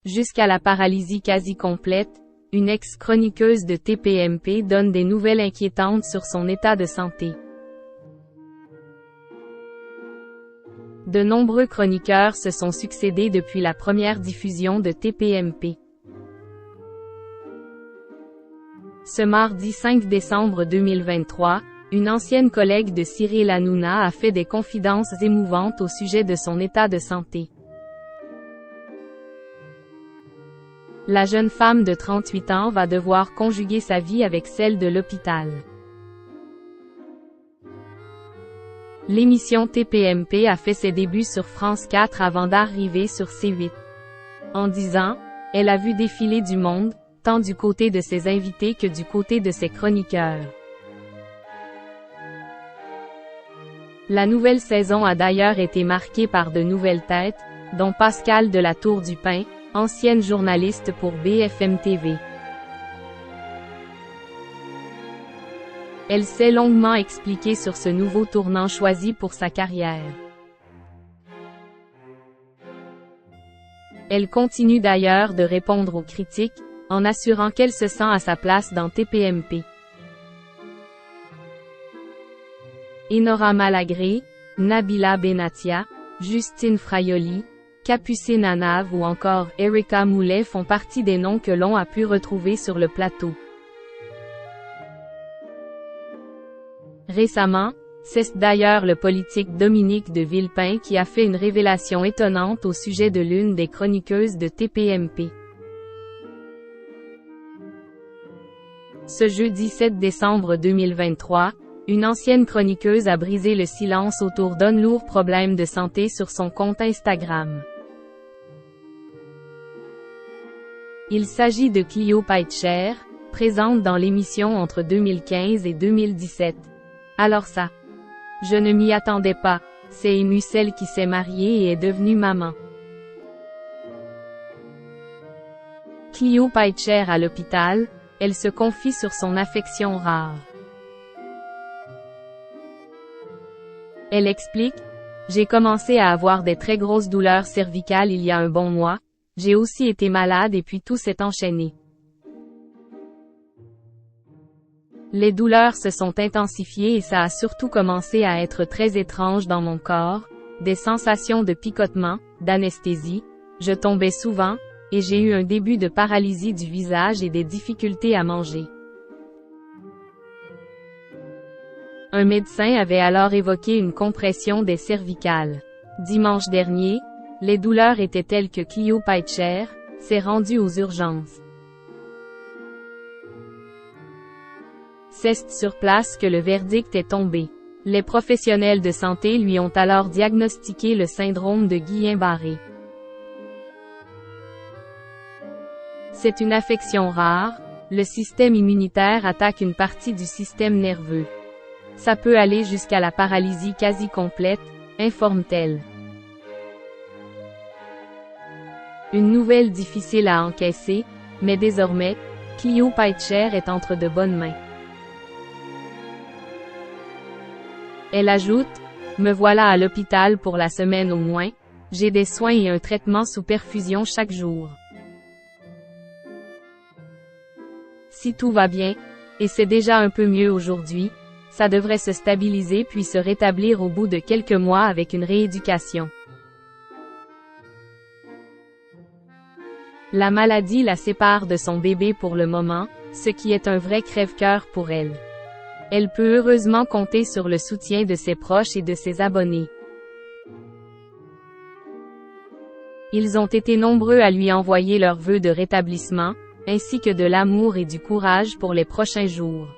Jusqu'à la paralysie quasi complète, une ex-chroniqueuse de TPMP donne des nouvelles inquiétantes sur son état de santé. De nombreux chroniqueurs se sont succédés depuis la première diffusion de TPMP. Ce mardi 5 décembre 2023, une ancienne collègue de Cyril Hanouna a fait des confidences émouvantes au sujet de son état de santé. La jeune femme de 38 ans va devoir conjuguer sa vie avec celle de l'hôpital. L'émission TPMP a fait ses débuts sur France 4 avant d'arriver sur C8. En 10 ans, elle a vu défiler du monde, tant du côté de ses invités que du côté de ses chroniqueurs. La nouvelle saison a d'ailleurs été marquée par de nouvelles têtes, dont Pascal de la Tour du Pin, ancienne journaliste pour BFM TV. Elle s'est longuement expliquée sur ce nouveau tournant choisi pour sa carrière. Elle continue d'ailleurs de répondre aux critiques, en assurant qu'elle se sent à sa place dans TPMP. Enora Malagré, Nabila Benatia, Justine Fraioli, Capucine Anav ou encore Erika Moulet font partie des noms que l'on a pu retrouver sur le plateau. Récemment, c'est d'ailleurs le politique Dominique de Villepin qui a fait une révélation étonnante au sujet de l'une des chroniqueuses de TPMP. Ce jeudi 7 décembre 2023, une ancienne chroniqueuse a brisé le silence autour d'un lourd problème de santé sur son compte Instagram. Il s'agit de Clio Peitscher, présente dans l'émission entre 2015 et 2017. Alors ça, je ne m'y attendais pas, c'est ému celle qui s'est mariée et est devenue maman. Clio Peitscher à l'hôpital, elle se confie sur son affection rare. Elle explique « J'ai commencé à avoir des très grosses douleurs cervicales il y a un bon mois, j'ai aussi été malade et puis tout s'est enchaîné. Les douleurs se sont intensifiées et ça a surtout commencé à être très étrange dans mon corps, des sensations de picotement, d'anesthésie, je tombais souvent, et j'ai eu un début de paralysie du visage et des difficultés à manger. » Un médecin avait alors évoqué une compression des cervicales. Dimanche dernier, les douleurs étaient telles que Clio Peitscher s'est rendue aux urgences. C'est sur place que le verdict est tombé. Les professionnels de santé lui ont alors diagnostiqué le syndrome de Guillain-Barré. C'est une affection rare, le système immunitaire attaque une partie du système nerveux. Ça peut aller jusqu'à la paralysie quasi complète, informe-t-elle. Une nouvelle difficile à encaisser, mais désormais, Clio Peitscher est entre de bonnes mains. Elle ajoute « Me voilà à l'hôpital pour la semaine au moins, j'ai des soins et un traitement sous perfusion chaque jour. Si tout va bien, et c'est déjà un peu mieux aujourd'hui, ça devrait se stabiliser puis se rétablir au bout de quelques mois avec une rééducation. » La maladie la sépare de son bébé pour le moment, ce qui est un vrai crève-cœur pour elle. Elle peut heureusement compter sur le soutien de ses proches et de ses abonnés. Ils ont été nombreux à lui envoyer leurs vœux de rétablissement, ainsi que de l'amour et du courage pour les prochains jours.